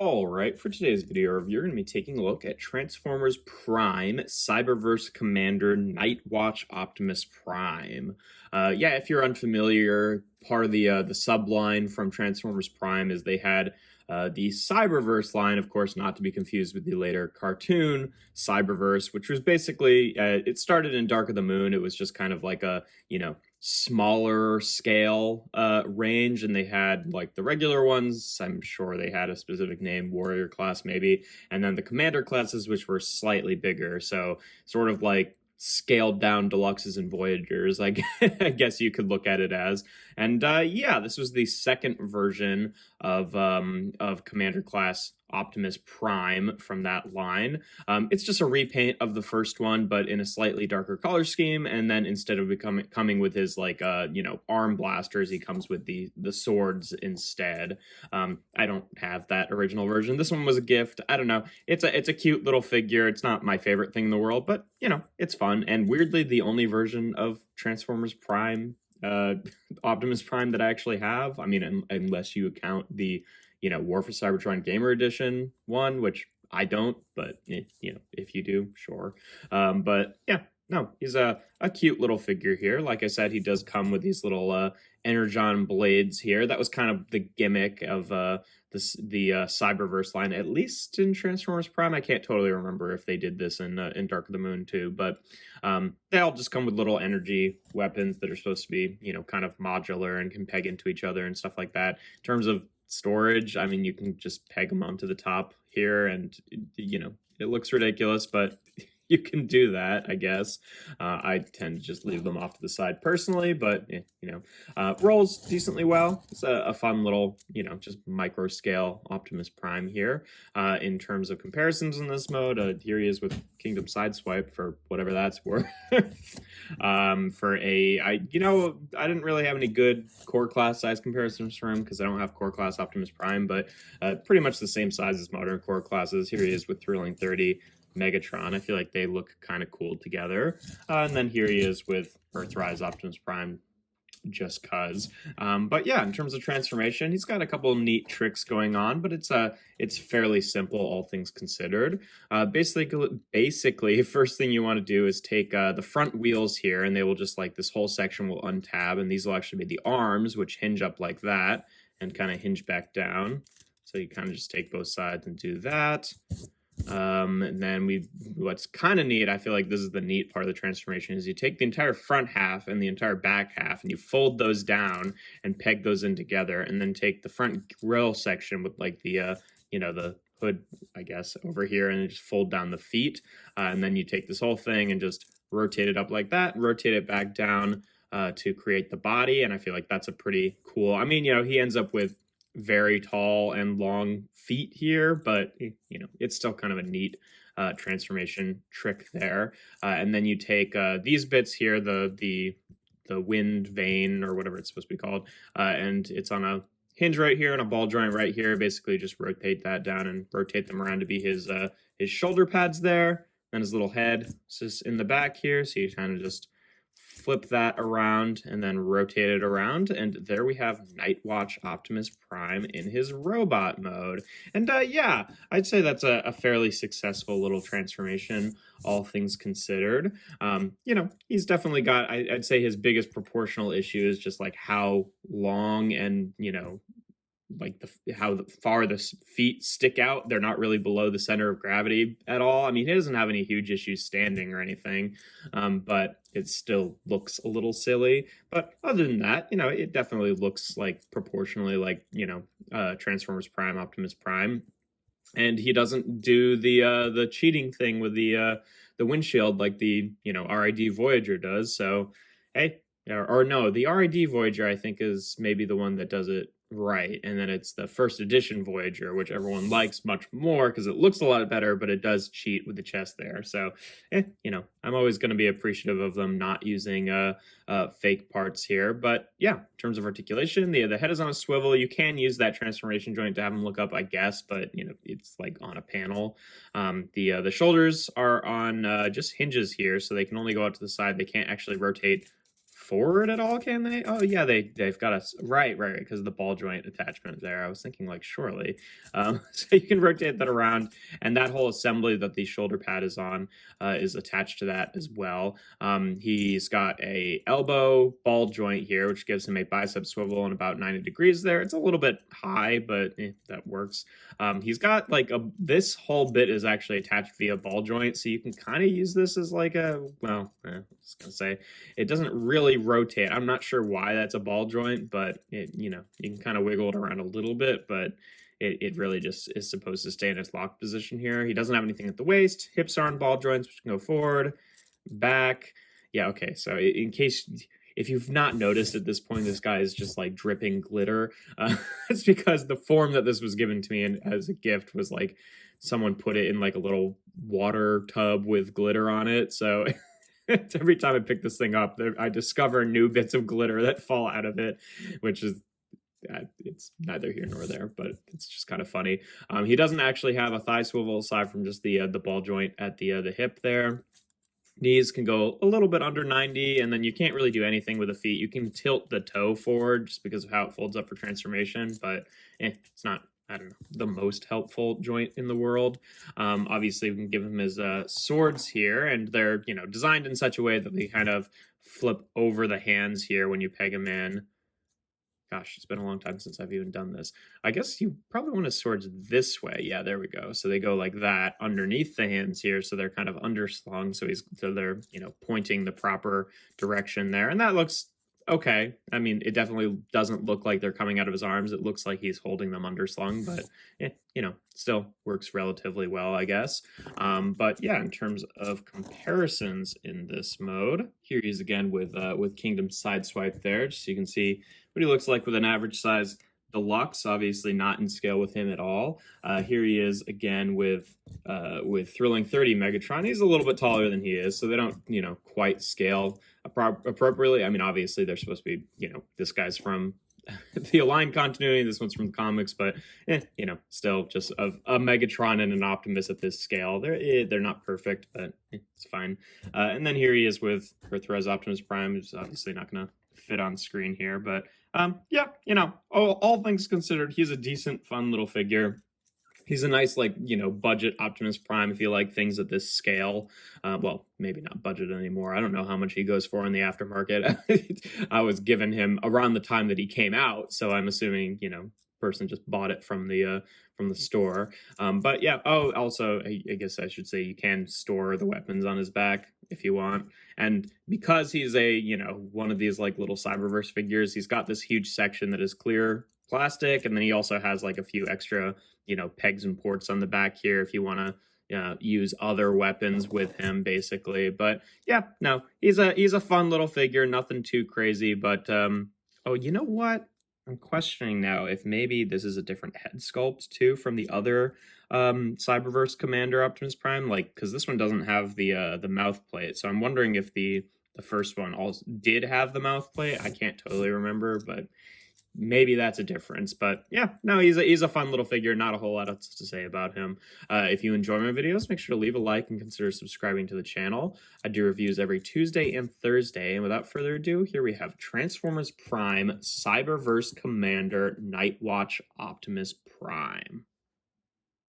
All right, for today's video review, we're going to be taking a look at Transformers Prime Cyberverse Commander Nightwatch Optimus Prime. Yeah, if you're unfamiliar, part of the subline from Transformers Prime is they had the Cyberverse line, of course, not to be confused with the later cartoon Cyberverse, which was basically it started in Dark of the Moon. It was just kind of like a smaller scale range, and they had like the regular ones. I'm sure they had a specific name, warrior class maybe, and then the commander classes, which were slightly bigger, so sort of like scaled down deluxes and voyagers, I guess you could look at it as. And yeah, this was the second version of commander class Optimus Prime from that line. It's just a repaint of the first one, but in a slightly darker color scheme. And then instead of coming with his arm blasters, he comes with the swords instead. I don't have that original version. This one was a gift. I don't know. It's a cute little figure. It's not my favorite thing in the world, but it's fun. And weirdly, the only version of Transformers Prime, Optimus Prime that I actually have. I mean, unless you account the War for Cybertron Gamer Edition one, which I don't, but if you do, sure. But yeah, no, he's a cute little figure here. Like I said, he does come with these little Energon blades here. That was kind of the gimmick of the Cyberverse line, at least in Transformers Prime. I can't totally remember if they did this in Dark of the Moon too, but they all just come with little energy weapons that are supposed to be kind of modular and can peg into each other and stuff like that. In terms of storage, I mean, you can just peg them onto the top here, and it looks ridiculous, but you can do that, I guess. I tend to just leave them off to the side personally, but rolls decently well. It's a fun little, just micro scale Optimus Prime here. In terms of comparisons in this mode, here he is with Kingdom Sideswipe, for whatever that's worth. I didn't really have any good core class size comparisons for him because I don't have core class Optimus Prime, but pretty much the same size as modern core classes. Here he is with Thrilling 30 Megatron. I feel like they look kind of cool together. And then here he is with Earthrise Optimus Prime, just cuz. But yeah, in terms of transformation, he's got a couple of neat tricks going on, but it's fairly simple, all things considered. Basically, first thing you want to do is take the front wheels here, and they will just, like, this whole section will untab, and these will actually be the arms, which hinge up like that and kind of hinge back down. So you kind of just take both sides and do that. And then what's kind of neat, I feel like this is the neat part of the transformation, is you take the entire front half and the entire back half and you fold those down and peg those in together, and then take the front grill section with like the hood, I guess, over here, and just fold down the feet. And then you take this whole thing and just rotate it up like that, rotate it back down to create the body. And I feel like that's a pretty cool, I mean, he ends up with very tall and long feet here, but it's still kind of a neat transformation trick there. And then you take these bits here, the wind vane or whatever it's supposed to be called, and it's on a hinge right here and a ball joint right here. Basically just rotate that down and rotate them around to be his shoulder pads there. Then his little head is just in the back here, so you kind of just flip that around and then rotate it around, and there we have Nightwatch Optimus Prime in his robot mode. And yeah, I'd say that's a fairly successful little transformation, all things considered. He's definitely got, I'd say his biggest proportional issue is just like how long and like how far the feet stick out. They're not really below the center of gravity at all. I mean, he doesn't have any huge issues standing or anything, but it still looks a little silly. But other than that, it definitely looks like proportionally like Transformers Prime, Optimus Prime. And he doesn't do the cheating thing with the windshield like the RID Voyager does. So hey, or no, the RID Voyager I think is maybe the one that does it right, and then it's the first edition Voyager, which everyone likes much more because it looks a lot better, but it does cheat with the chest there. So I'm always going to be appreciative of them not using fake parts here. But yeah, in terms of articulation, the head is on a swivel. You can use that transformation joint to have them look up, I guess, but it's like on a panel. The shoulders are on just hinges here, so they can only go out to the side. They can't actually rotate forward at all, can they? Oh yeah, they've got us right, because of the ball joint attachment there. I was thinking like surely. So you can rotate that around, and that whole assembly that the shoulder pad is on is attached to that as well. He's got a elbow ball joint here, which gives him a bicep swivel and about 90 degrees there. It's a little bit high, but that works. He's got like this whole bit is actually attached via ball joint, so you can kind of use this as like a, well, I was gonna say, it doesn't really rotate. I'm not sure why that's a ball joint, but you can kind of wiggle it around a little bit, but it really just is supposed to stay in its locked position here. He doesn't have anything at the waist. Hips are on ball joints, which can go forward, back. Yeah, okay, so in case, if you've not noticed at this point, this guy is just like dripping glitter. It's because the form that this was given to me as a gift was like someone put it in like a little water tub with glitter on it. So every time I pick this thing up, I discover new bits of glitter that fall out of it, which is, it's neither here nor there, but it's just kind of funny. He doesn't actually have a thigh swivel aside from just the ball joint at the hip there. Knees can go a little bit under 90, and then you can't really do anything with the feet. You can tilt the toe forward just because of how it folds up for transformation, but it's not, I don't know, the most helpful joint in the world. Obviously, we can give him his swords here, and they're designed in such a way that they kind of flip over the hands here when you peg them in. Gosh, it's been a long time since I've even done this. I guess you probably want his swords this way. Yeah, there we go. So they go like that underneath the hands here, so they're kind of underslung. So they're pointing the proper direction there, and that looks okay. I mean, it definitely doesn't look like they're coming out of his arms. It looks like he's holding them underslung, but still works relatively well, I guess. But yeah, in terms of comparisons in this mode, here he is again with Kingdom Sideswipe there, just so you can see what he looks like with an average size deluxe. Obviously not in scale with him at all. Here he is again with Thrilling 30 Megatron. He's a little bit taller than he is, so they don't quite scale appropriately. I mean, obviously they're supposed to be this guy's from the aligned continuity, this one's from the comics, but still just a Megatron and an Optimus at this scale. They're not perfect, but it's fine. And then here he is with Earth-Res Optimus Prime, who's obviously not gonna fit on screen here, but yeah, all things considered, he's a decent, fun little figure. He's a nice, budget Optimus Prime if you like things at this scale. Well, maybe not budget anymore. I don't know how much he goes for in the aftermarket. I was given him around the time that he came out, so I'm assuming, person just bought it from the store. But yeah, also, I guess I should say you can store the weapons on his back if you want. And because he's a, one of these little Cyberverse figures, he's got this huge section that is clear plastic, and then he also has a few extra pegs and ports on the back here if you want to use other weapons with him, basically. But yeah, no, he's a fun little figure, nothing too crazy. But oh, you know what, I'm questioning now if maybe this is a different head sculpt too from the other Cyberverse Commander Optimus Prime, because this one doesn't have the mouth plate, so I'm wondering if the first one also did have the mouth plate. I can't totally remember, but maybe that's a difference. But yeah, no, he's a fun little figure. Not a whole lot else to say about him. If you enjoy my videos, make sure to leave a like and consider subscribing to the channel. I do reviews every Tuesday and Thursday. And without further ado, here we have Transformers Prime Cyberverse Commander Nightwatch Optimus Prime.